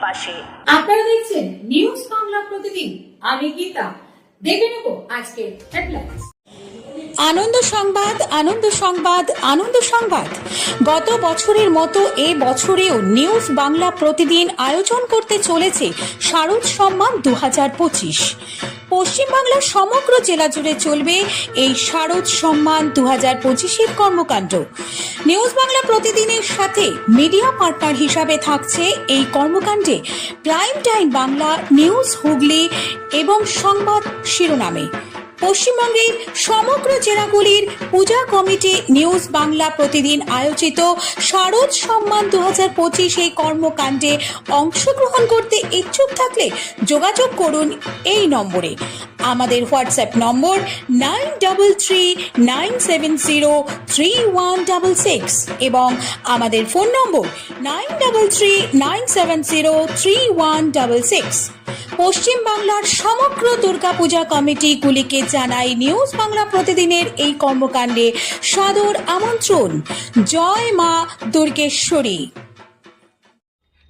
পাশে। আপনারা দেখছেন নিউজ বাংলা প্রতিদিন। আমি গীতা। দেখে নেব আজকে হেডলাইন্স। আনন্দ সংবাদ, আনন্দ সংবাদ, আনন্দ সংবাদ। গত বছরের মতো এ বছরেও নিউজ বাংলা প্রতিদিন আয়োজন করতে চলেছে শারদ সম্মান 2025। পশ্চিমবাংলার সমগ্র জেলা জুড়ে চলবে এই শারদ সম্মান 2025-এর কর্মকাণ্ড। নিউজ বাংলা প্রতিদিনের সাথে মিডিয়া পার্টনার হিসাবে থাকছে এই কর্মকাণ্ডে prime time Bangla, news Hooghly এবং সংবাদ শিরোনামে। পশ্চিমবঙ্গের সমগ্র জেলাগুলির পূজা কমিটি নিউজ বাংলা প্রতিদিন আয়োজিত শারদ সম্মান 2025 এই কর্মকাণ্ডে অংশগ্রহণ করতে ইচ্ছুক থাকলে যোগাযোগ করুন এই নম্বরে। আমাদের হোয়াটসঅ্যাপ নম্বর 9339703166 এবং আমাদের ফোন নম্বর 9339703166। পশ্চিম বাংলার সমগ্র দুর্গাপূজা কমিটিগুলিকে জানাই নিউজ বাংলা প্রতিদিনের এই কর্মকাণ্ডে সাদর আমন্ত্রণ। জয় মা Durgeshwari.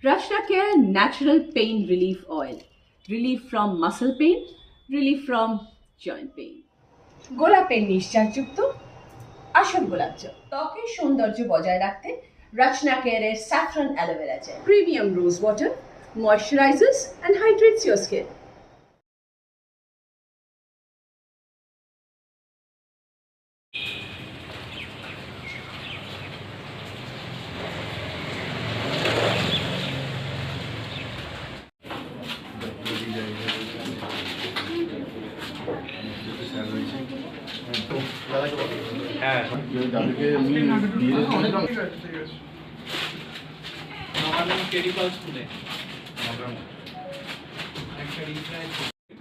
Rashna Care Natural Pain Relief Oil. Relief from muscle pain, relief from joint pain. গোলাপের নিশ্চাসযুক্ত আসল গোলাপ জল। ত্বকের সৌন্দর্য বজায় রাখতে Rashna Care এর saffron aloe vera gel. Premium rose water moisturizes and hydrates your skin.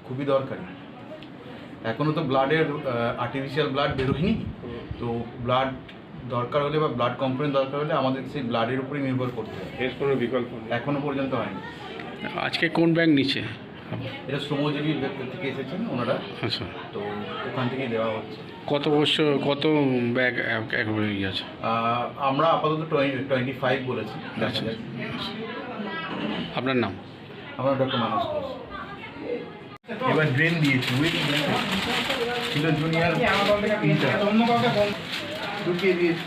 খুবই দরকারি। এখনো তো ব্লাডের আর্টিফিশিয়াল ব্লাড বেরোয়নি, তো ব্লাড দরকার হলে বা ব্লাড কম্পোনেন্ট দরকার হলে আমাদের সেই ব্লাডের উপরে নির্ভর করতে হবে। এর কোনো বিকল্প এখনো পর্যন্ত হয়নি। আজকে কোন ব্যাংক নিচ্ছে? এটা শ্রমজীবী থেকে এসেছেন ওনারা, আচ্ছা, তো ওখান থেকেই দেওয়া হচ্ছে। কত বছর কত ব্যাগ একবারে ইয়ে আছে? আমরা আপাতত 25 বলেছি। আচ্ছা, আপনার নাম? আমরা ডক্টর মানস ঘোষ। এবার ড্রেন দিয়েছি, ছিল জুনিয়র ঢুকিয়ে দিয়েছি।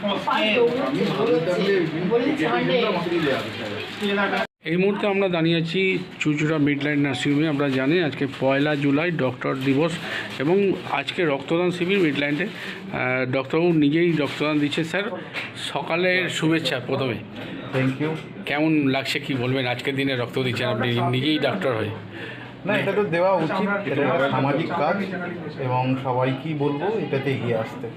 এই মুহূর্তে আমরা দাঁড়িয়ে আছি চুঁচুড়া মিডলাইন নার্সিংহোমে। আমরা জানি আজকে 1 জুলাই ডক্টর দিবস এবং আজকে রক্তদান শিবির মিডলাইনে। ডক্টরবাবু নিজেই রক্তদান দিচ্ছে। স্যার, সকালের শুভেচ্ছা প্রথমে। Thank you. কেমন লাগছে কি বলবেন? আজকের দিনে রক্ত দিচ্ছেন আপনি নিজেই ডাক্তার হয়ে। না, এটা তো দেওয়া উচিত, এটা একটা সামাজিক কাজ এবং সবাইকেই বলবো এটাতে এগিয়ে আসতে।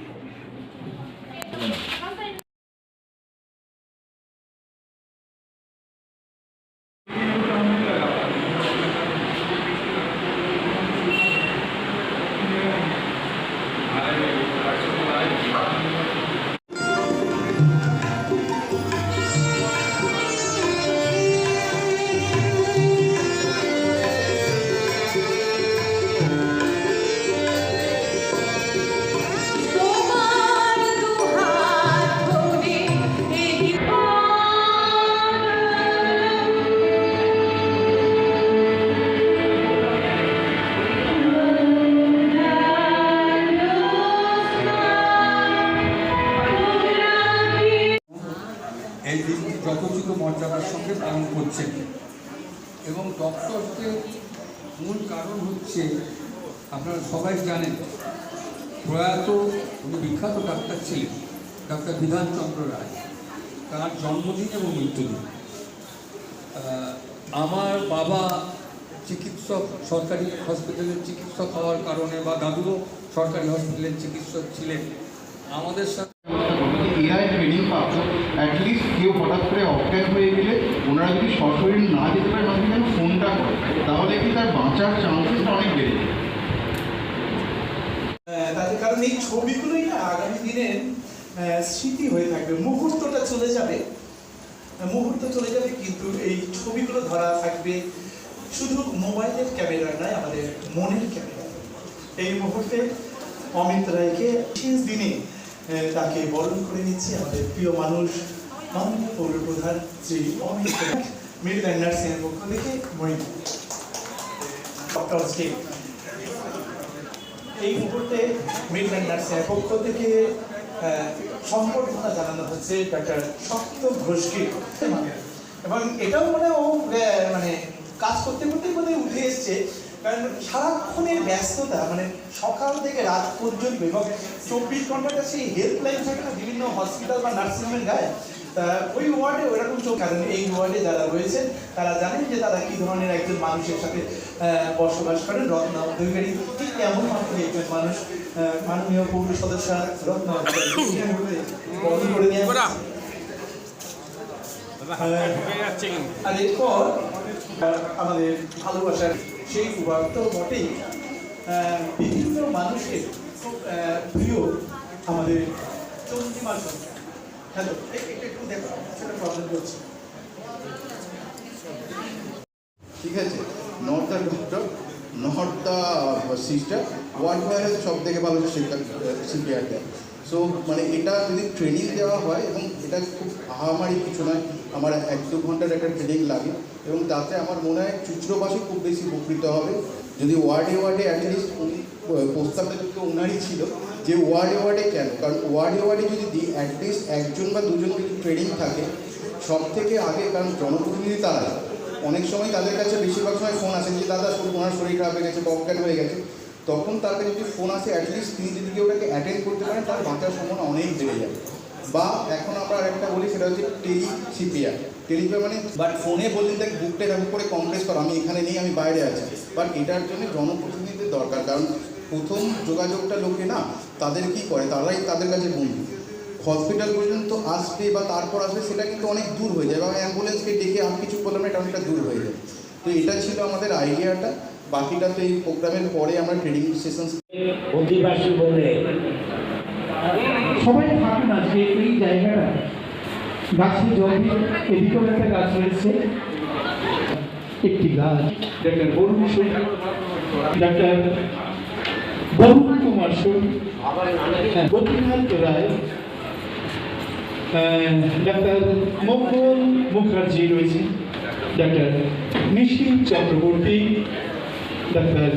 এই দিনটি যথোচিত মর্যাদার সঙ্গে পালন করছেন এবং ডক্টরকে মূল কারণ হচ্ছে আপনারা সবাই জানেন প্রয়াত উনি বিখ্যাত ডাক্তার ছিলেন, ডাক্তার বিধানচন্দ্র রায়। তার জন্মদিন এবং মৃত্যুদিন। আমার বাবা চিকিৎসক, সরকারি হসপিটালের চিকিৎসক হওয়ার কারণে বা দাদুও সরকারি হসপিটালের চিকিৎসক ছিলেন। আমাদের সাথে এরা ট্রেনিং পাচ্ছ, অ্যাটলিস্ট কেউ হঠাৎ করে অজ্ঞান হয়ে গেলে ওনারা যদি সশরীর না যেতে পারে মানুষ যেন ফোনটা করে, তাহলে কি তার বাঁচার চান্সেসটা অনেক বেড়ে যায়। তাদের কারণ এই ছবিগুলোই না আগামী দিনের স্মৃতি হয়ে থাকবে। মুহূর্তটা চলে যাবে, মুহূর্ত চলে যাবে, কিন্তু এই ছবিগুলো ধরা থাকবে শুধু মোবাইলের ক্যামেরা নয়, আমাদের মনের ক্যামেরা। এই মুহূর্তে অমিত রায়কে শেষ দিনে তাকে বরণ করে নিচ্ছে আমাদের প্রিয় মানুষ, মাননীয় পৌরপ্রধান শ্রী অমিত রায়। মিডল্যান্ড নার্সিংয়ের পক্ষ থেকে মহিলা ডক্টরস ডে। এই মুহূর্তে মিডল্যান্ড নার্সিংয়ের পক্ষ থেকে সম্বর্ধনা জানানো হচ্ছে ডক্টর সপ্তম ঘোষকে, এবং এটাও মানে কাজ করতে করতেই উঠে এসছে, কারণ সারাক্ষণের ব্যস্ততা, মানে সকাল থেকে রাত পর্যন্ত, এবং 24 ঘন্টাটা সেই হেল্পলাইন থাকে না বিভিন্ন হসপিটাল বা নার্সিংহোমের গায়ে, তা ওই ওয়ার্ডে ওইরকম কারণ এই ওয়ার্ডে যারা রয়েছেন তারা জানেন যে তারা কী ধরনের একজন মানুষের সাথে বসবাস করেন। রত্না অধিকারী ঠিক এমন একজন মানুষ, মাননীয় পৌর সদস্য রত্না অধিকারী বরণ করে নিয়ে আর এরপর আমাদের ভালোবাসার সেই সুবার্ত বটেই বিভিন্ন মানুষের খুব প্রিয় আমাদের চন্দ্রিমা সরকার। হ্যালো, একটু দেখো সেটা প্রবলেম করছে। ঠিক আছে, not the doctor, not the sister, ward boy সব থেকে ভালো সিপিআর দেয়। সো মানে এটা যদি ট্রেনিং দেওয়া হয়, এবং এটা খুব আহামারি কিছু নয়, আমার 1-2 ঘন্টার একটা ট্রেনিং লাগে, এবং তাতে আমার মনে হয় চুচড়োবাসী খুব বেশি উপকৃত হবে যদি ওয়ার্ডে ওয়ার্ডে অ্যাটলিস্ট প্রস্তাবটা কিন্তু ওনারই ছিল যে ওয়ার্ডে ওয়ার্ডে কেন, কারণ ওয়ার্ডে ওয়ার্ডে যদি দিই অ্যাটলিস্ট 1জন বা 2জন যদি ট্রেনিং থাকে সব থেকে আগে, কারণ জনপ্রতিনিধি তারা, অনেক সময় তাদের কাছে বেশিরভাগ সময় ফোন আসে যে দাদা ওনার শরীর খারাপ হয়ে গেছে বা অজ্ঞান হয়ে গেছে, তখন তার কাছে যদি ফোন আসে অ্যাটলিস্ট তিনি যদি কেউ ওটাকে অ্যাটেন্ড করতে পারেন তার বাঁচার সম্ভাবনা অনেক বেড়ে যায়। বা এখন আমরা আরেকটা বলি সেটা হচ্ছে সিপিআর মানে, বাট ফোনে বললেন দেখ বুকটা এরকম করে কমপ্রেস করো, আমি এখানে নেই, আমি বাইরে আছি, বাট এটার জন্য জনপ্রতিনিধিদের দরকার, কারণ প্রথম যোগাযোগটা লোকে না তাদের কি করে, তারাই তাদের কাছে বন্ধু, হসপিটাল পর্যন্ত আসবে বা তারপর আসবে সেটা কিন্তু অনেক দূর হয়ে যায়, বা অ্যাম্বুলেন্সকে ডেকে আমি কিছু বললাম না, এটা অনেকটা দূর হয়ে যায়। তো এটা ছিল আমাদের আইডিয়াটা, বাকিটা তো এই প্রোগ্রামের পরে আমরা ট্রেনিং সেশন। অধিবাসী বলে সবাই থাকুন আজকে এই জায়গাটা, গাছের জল দিয়ে এদিকেও একটা গাছ রয়েছে, একটি গাছ doctor Varun doctor Varun Kumar Gopinath Roy, doctor Mangal Mukherjee রয়েছে, doctor Nishil Chakraborty, doctor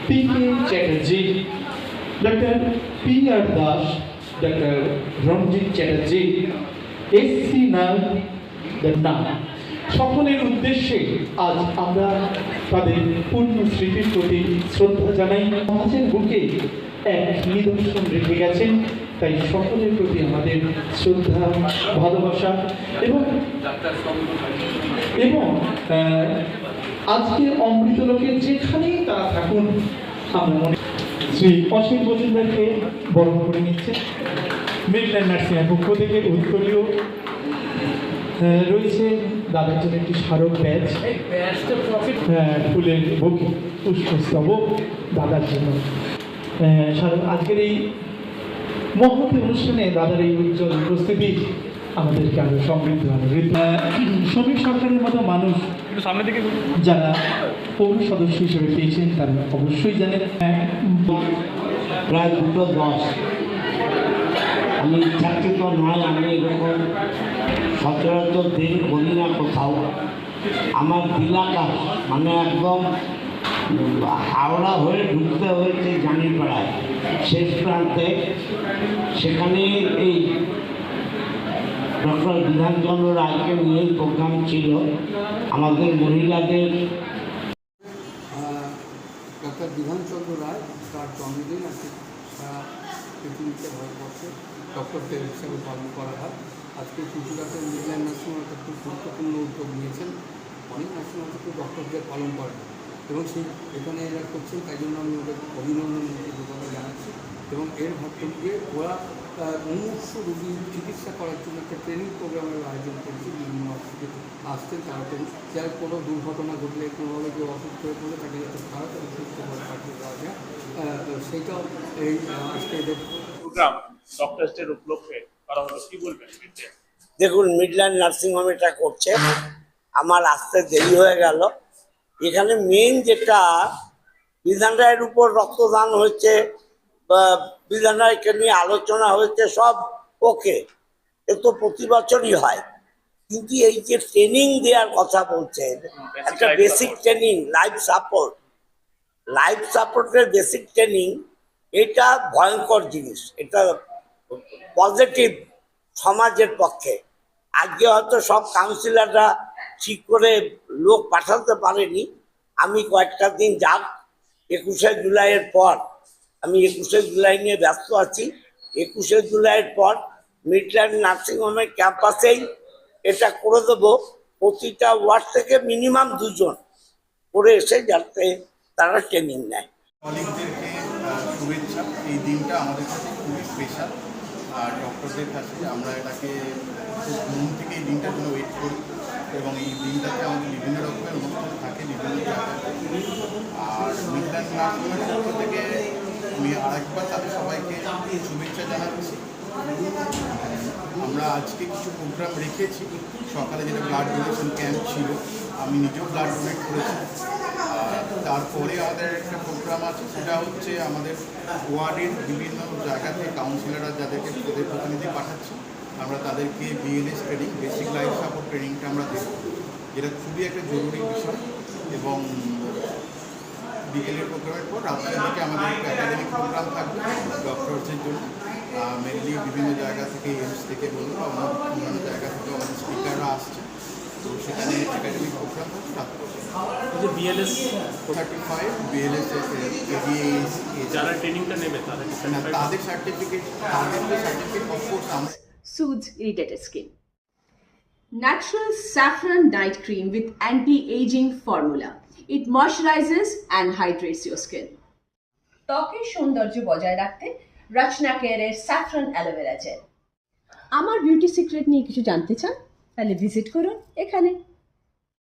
PK Chatterjee, doctor PR. Das, doctor Ranjit Chatterjee, SC. Nag, সকলের উদ্দেশ্যে আজ আমরা তাদের পূর্ণ স্মৃতির প্রতি শ্রদ্ধা জানাই। সমাজের বুকে এক নিদর্শন রেখে গেছেন, তাই সকলের প্রতি আমাদের শ্রদ্ধা, ভালোবাসা এবং আজকে অমৃত লোকের যেখানেই তারা থাকুন, আমরা মনে শ্রী অসীম মজুমদারকে বরণ করে নিচ্ছে। মিডল্যান্ড নার্সিংয়ের পক্ষ থেকে উত্তরীয় রয়েছে দাদার জন্য একটি স্মারক ব্যাচ, ফুলের বুকে পুষ্পস্তবক দাদার জন্য। আজকের এই মহৎ অনুষ্ঠানে দাদার এই উজ্জ্বল উপস্থিতি আমাদেরকে আরো সমৃদ্ধ সমীর সরকারের মতো মানুষ সামনে থেকে যারা পৌর সদস্য হিসেবে পেয়েছেন তারা অবশ্যই জানেন। প্রায় 2:10 আমি ইচ্ছাকৃত নয়, আমি এরকম সচরাচর দেরি করি না কোথাও। আমার দিলাকাশ মানে একদম হাওড়া হয়ে ঢুকতে হয়েছে জানিপাড়ায় শেষ প্রান্তে, সেখানে এই ডক্টর বিধানচন্দ্র রায়কে নিয়ে প্রোগ্রাম ছিল আমাদের মহিলাদের। ডক্টর বিধানচন্দ্র রায় তার জন্মদিন আজকে সারা পৃথিবীতে ভারতবর্ষে ডক্টর ডে হিসাবে পালন করা হয়। আজকে চুচুড়াতে মিডল্যান্ড নার্সিং হোম একটা খুব গুরুত্বপূর্ণ উদ্যোগ নিয়েছেন। অনেক নার্সিং হোম কিন্তু ডক্টর ডে পালন করেন এবং সেই এখানে এরা করছেন, তাই জন্য আমি ওদের অভিনন্দন জানাচ্ছি। এবং এর ভাবকে ওরা মুমূর্ষু রোগী চিকিৎসা করার জন্য একটা ট্রেনিং প্রোগ্রামের আয়োজন করেছে। বিভিন্ন অফিসে আসতেন তারা, যার কোনো দুর্ঘটনা ঘটলে কোনোভাবে কেউ অসুস্থ হয়ে পড়লে তাকে যাতে তাড়াতাড়ি সুস্থভাবে পাঠিয়ে দেওয়া যায়, সেইটাও এই আজকে এদের প্রোগ্রাম ডক্টর ডের উপলক্ষে করা হলো। কি বলবেন? দেখুন, মিডল্যান্ড নার্সিং হোম এটা করছে, আমার আসতে দেরি হয়ে গেল। এখানে মেন যেটা বিধান রায়ের উপর রক্তদান হয়েছে, বিধান রায়কে নিয়ে আলোচনা হয়েছে, সব ওকে, এ তো প্রতি বছরই হয়, কিন্তু এই যে ট্রেনিং দেওয়ার কথা বলছেন, একটা life বেসিক ট্রেনিং, লাইফ সাপোর্টের বেসিক ট্রেনিং, এটা ভয়ঙ্কর জিনিস, এটা পজিটিভ সমাজের পক্ষে। আজকে হয়তো সব কাউন্সিলররা ঠিক করে লোক পাঠাতে পারেনি, আমি কয়েকটা দিন যাক 21শে জুলাইয়ের পর, আমি 21শে জুলাই নিয়ে ব্যস্ত আছি, 21শে জুলাইয়ের পর মিডল্যান্ড নার্সিংহোমের ক্যাম্পাসেই এটা করে দেবো। প্রতিটা ওয়ার্ড থেকে মিনিমাম 2 জন করে এসে যাতে তারা ট্রেনিং নেয়। কলিগদেরকে শুভেচ্ছা। এই দিনটা আমাদের কাছে খুবই স্পেশাল, আর ডক্টরদের কাছে আমরা এটাকে খুব মন থেকে এই দিনটার জন্য ওয়েট করি, এবং এই দিনটাতে আমাদের বিভিন্ন রকমের অনুষ্ঠান থাকে বিভিন্ন জায়গাতে। আর মিডল্যান্ড নার্সিংহোমের পক্ষ থেকে আমি আরেকবার তাদের সবাইকে শুভেচ্ছা জানাচ্ছি। আমরা আজকে কিছু প্রোগ্রাম রেখেছি, সকালে যেটা ব্লাড ডোনেশন ক্যাম্প ছিল, আমি নিজেও ব্লাড ডোনেট করেছি। তারপরে আমাদের একটা প্রোগ্রাম আছে, সেটা হচ্ছে আমাদের ওয়ার্ডের বিভিন্ন জায়গাতে কাউন্সিলররা যাদেরকে ওদের প্রতিনিধি পাঠাচ্ছি, আমরা তাদেরকে BLS training, basic life support ট্রেনিংটা আমরা দেব, যেটা খুবই একটা জরুরি বিষয়। এবং বিকেলের প্রোগ্রামের পর রাত্রের দিকে আমাদের একাডেমিক প্রোগ্রাম থাকবে ডক্টরসের জন্য। মেনলি বিভিন্ন জায়গা থেকে, এইমস থেকে বলুন বা অন্যান্য জায়গা থেকে আমাদের স্পিকাররা আসছে, তো সেখানে একাডেমিক প্রোগ্রাম থাকছে রাত্রে। বিএলএস 35 বিএলএস এবিএস যারা ট্রেনিংটা নেবে তাদের সার্টিফিকেট অফকোর্স আমরা Soothes irritated skin. Natural saffron night cream with anti-aging formula. It moisturizes and hydrates your skin. ত্বকের সৌন্দর্য বজায় রাখতে রচনা কেয়ারের স্যাফরন অ্যালোভেরা জেল। আমার বিউটি সিক্রেট নিয়ে কিছু জানতে চান? তাহলে ভিজিট করুন এখানে।